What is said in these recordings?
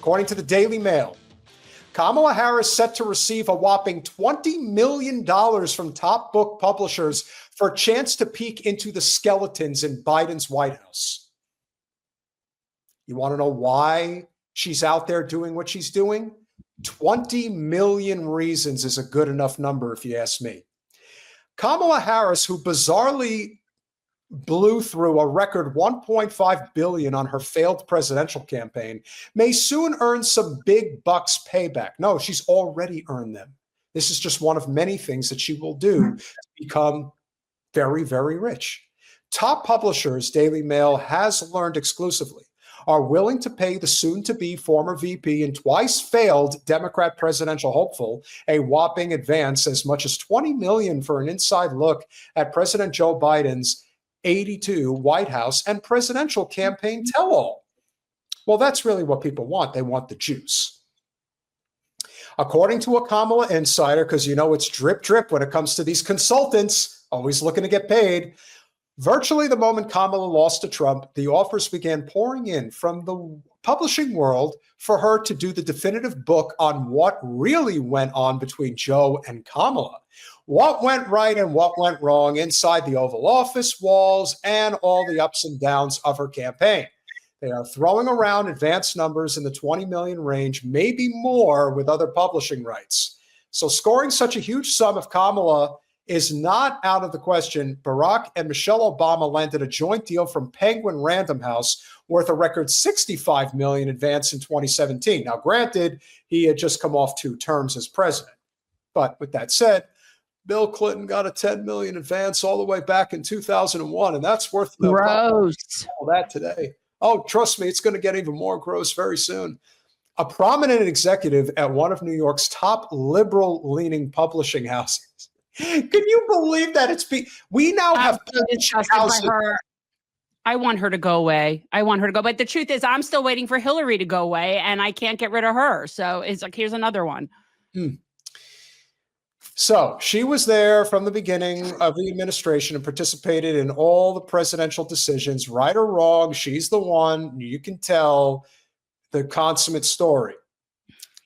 According to the Daily Mail, Kamala Harris set to receive a whopping $20 million from top book publishers for a chance to peek into the skeletons in Biden's White House. You want to know why she's out there doing what she's doing? 20 million reasons is a good enough number, if you ask me. Kamala Harris, who bizarrely blew through a record $1.5 billion on her failed presidential campaign, may soon earn some big bucks payback. No, she's already earned them. This is just one of many things that she will do to become very, very rich. Top publishers, Daily Mail has learned exclusively, are willing to pay the soon-to-be former VP and twice failed Democrat presidential hopeful a whopping advance as much as $20 million for an inside look at President Joe Biden's 82 White House and presidential campaign tell-all. Well, that's really what people want. They want the juice. According to a Kamala insider, because you know it's drip, drip when it comes to these consultants, always looking to get paid, virtually the moment Kamala lost to Trump, the offers began pouring in from the publishing world for her to do the definitive book on what really went on between Joe and Kamala. What went right and what went wrong inside the Oval Office walls and all the ups and downs of her campaign. They are throwing around advanced numbers in the 20 million range, maybe more with other publishing rights. So scoring such a huge sum of Kamala is not out of the question. Barack and Michelle Obama landed a joint deal from Penguin Random House worth a record $65 million advance in 2017. Now, granted, he had just come off 2 terms as president. But with that said, Bill Clinton got a $10 million advance all the way back in 2001, and that's worth the gross. All that today. Oh, trust me, it's going to get even more gross very soon. A prominent executive at one of New York's top liberal-leaning publishing houses. Can you believe that we now have her. I want her to go away. I want her to go. But the truth is, I'm still waiting for Hillary to go away, and I can't get rid of her. So it's like, here's another one. So she was there from the beginning of the administration and participated in all the presidential decisions, right or wrong. She's the one, you can tell, the consummate story.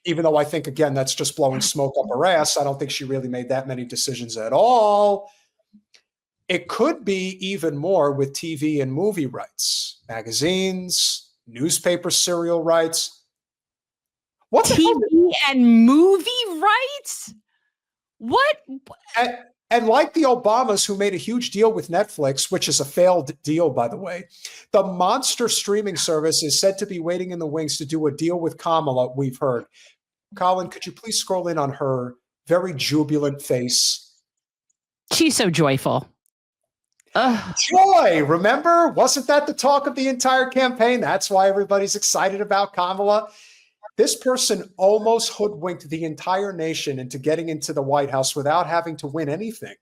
Even though I think, again, that's just blowing smoke up her ass. I don't think she really made that many decisions at all. It could be even more with TV and movie rights, magazines, newspaper serial rights. What TV and movie rights? What? And like the Obamas, who made a huge deal with Netflix, which is a failed deal, by the way, the monster streaming service is said to be waiting in the wings to do a deal with Kamala, we've heard. Colin, could you please scroll in on her very jubilant face? She's so joyful. Joy, remember? Wasn't that the talk of the entire campaign? That's why everybody's excited about Kamala. This person almost hoodwinked the entire nation into getting into the White House without having to win anything.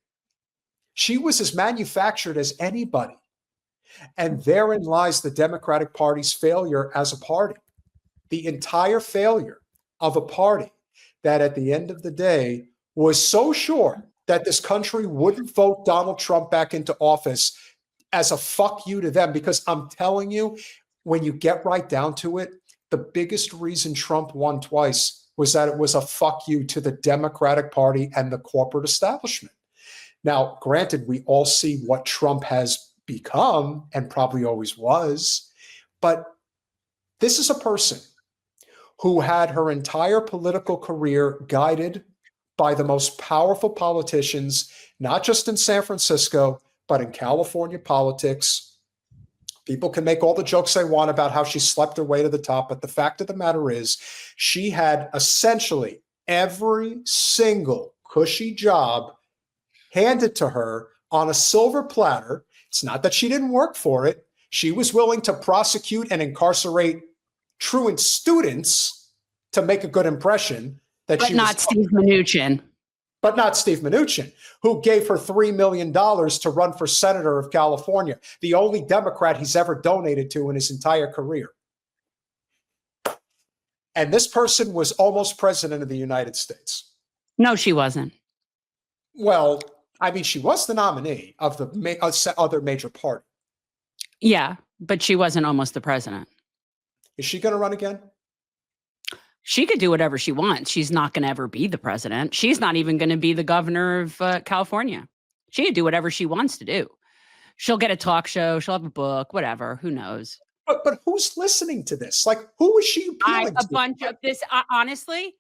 She was as manufactured as anybody. And therein lies the Democratic Party's failure as a party. The entire failure of a party that at the end of the day was so sure that this country wouldn't vote Donald Trump back into office as a fuck you to them. Because I'm telling you, when you get right down to it, the biggest reason Trump won twice was that it was a fuck you to the Democratic Party and the corporate establishment. Now, granted, we all see what Trump has become and probably always was, but this is a person who had her entire political career guided by the most powerful politicians, not just in San Francisco, but in California politics. People can make all the jokes they want about how she slept her way to the top, but the fact of the matter is she had essentially every single cushy job handed to her on a silver platter. It's not that she didn't work for it. She was willing to prosecute and incarcerate truant students to make a good impression. But not Steve Mnuchin. But not Steve Mnuchin, who gave her $3 million to run for senator of California, the only Democrat he's ever donated to in his entire career. And this person was almost president of the United States. No, she wasn't. Well, I mean, she was the nominee of the other major party. Yeah, but she wasn't almost the president. Is she going to run again? She could do whatever she wants. She's not going to ever be the president. She's not even going to be the governor of California. She could do whatever she wants to do. She'll get a talk show. She'll have a book, whatever. Who knows? But who's listening to this? Like, who is she appealing to? A bunch of this. Honestly,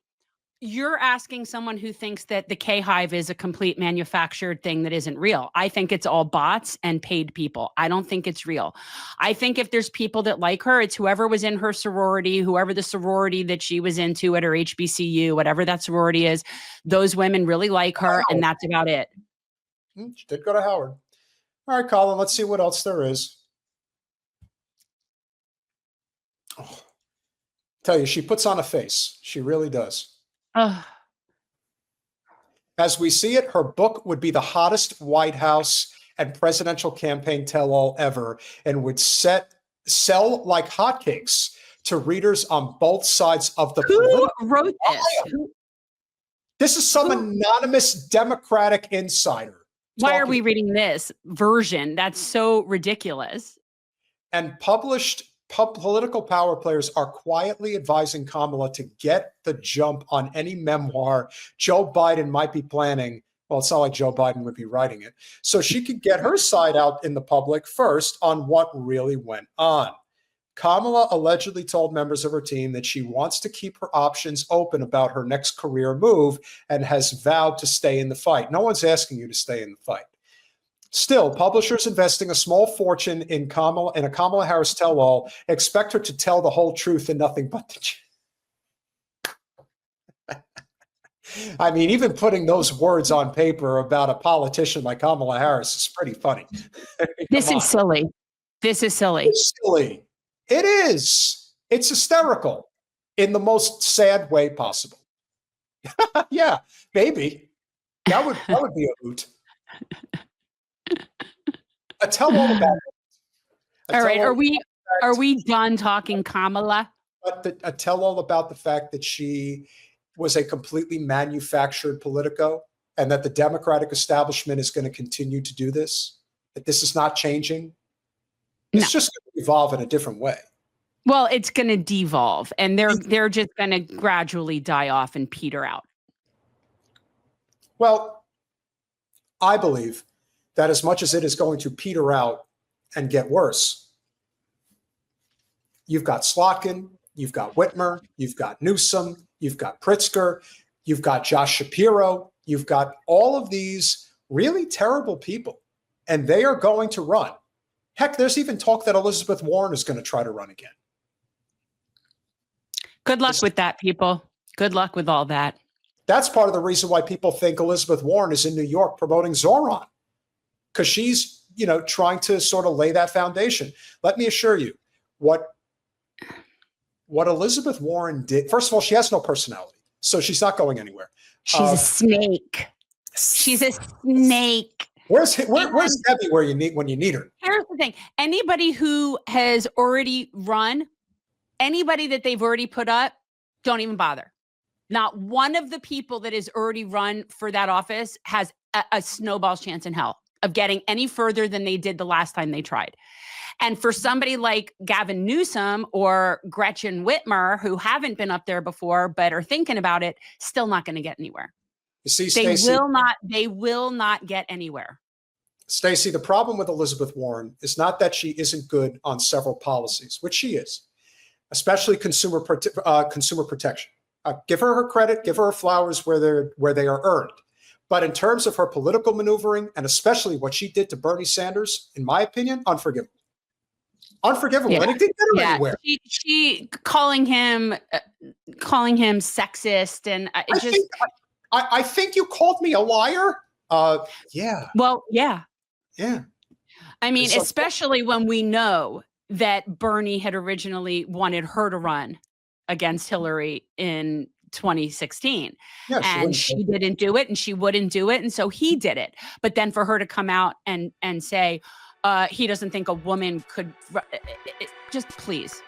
you're asking someone who thinks that the K-Hive is a complete manufactured thing that isn't real. I think it's all bots and paid people. I don't think it's real. I think if there's people that like her, it's whoever was in her sorority, whoever the sorority that she was into at her HBCU, whatever that sorority is, those women really like her, and that's about it. She did go to Howard. All right, Colin, let's see what else there is. Oh, tell you, she puts on a face. She really does. As we see it, her book would be the hottest White House and presidential campaign tell-all ever, and would sell like hotcakes to readers on both sides of the Who wrote this? This is some anonymous Democratic insider. Why are we reading this version? That's so ridiculous. And political power players are quietly advising Kamala to get the jump on any memoir Joe Biden might be planning. Well, it's not like Joe Biden would be writing it. So she could get her side out in the public first on what really went on. Kamala allegedly told members of her team that she wants to keep her options open about her next career move and has vowed to stay in the fight. No one's asking you to stay in the fight. Still, publishers investing a small fortune in a Kamala Harris tell-all expect her to tell the whole truth and nothing but the truth. I mean, even putting those words on paper about a politician like Kamala Harris is pretty funny. This is silly. This is silly. It's silly. It is. It's hysterical in the most sad way possible. Yeah, maybe. That would be a hoot. A tell-all about it. All right, are we done talking Kamala? A tell-all about the fact that she was a completely manufactured Politico, and that the Democratic establishment is going to continue to do this, that this is not changing. It's just going to evolve in a different way. Well, it's going to devolve, and they're just going to gradually die off and peter out. Well, I believe that as much as it is going to peter out and get worse, you've got Slotkin, you've got Whitmer, you've got Newsom, you've got Pritzker, you've got Josh Shapiro, you've got all of these really terrible people, and they are going to run. Heck, there's even talk that Elizabeth Warren is going to try to run again. Good luck with that, people. Good luck with all that. That's part of the reason why people think Elizabeth Warren is in New York promoting Zoran, because she's, trying to sort of lay that foundation. Let me assure you, what Elizabeth Warren did, first of all, she has no personality, so she's not going anywhere. She's a snake. She's a snake. Where's Debbie when you need her? Here's the thing. Anybody who has already run, anybody that they've already put up, don't even bother. Not one of the people that has already run for that office has a snowball's chance in hell of getting any further than they did the last time they tried. And for somebody like Gavin Newsom or Gretchen Whitmer, who haven't been up there before but are thinking about it, still not going to get anywhere. You see, Stacey, they will not get anywhere. Stacey, the problem with Elizabeth Warren is not that she isn't good on several policies, which she is, especially consumer protection. Give her her credit, give her her flowers where they are earned. But in terms of her political maneuvering, and especially what she did to Bernie Sanders, in my opinion, unforgivable. Unforgivable. Yeah. And it didn't get her anywhere. She calling him sexist, and I think you called me a liar. Yeah. Well, yeah. Yeah. I mean, especially when we know that Bernie had originally wanted her to run against Hillary in 2016. Yeah, and she didn't do it, and she wouldn't do it. And so he did it. But then for her to come out and say he doesn't think a woman could just please.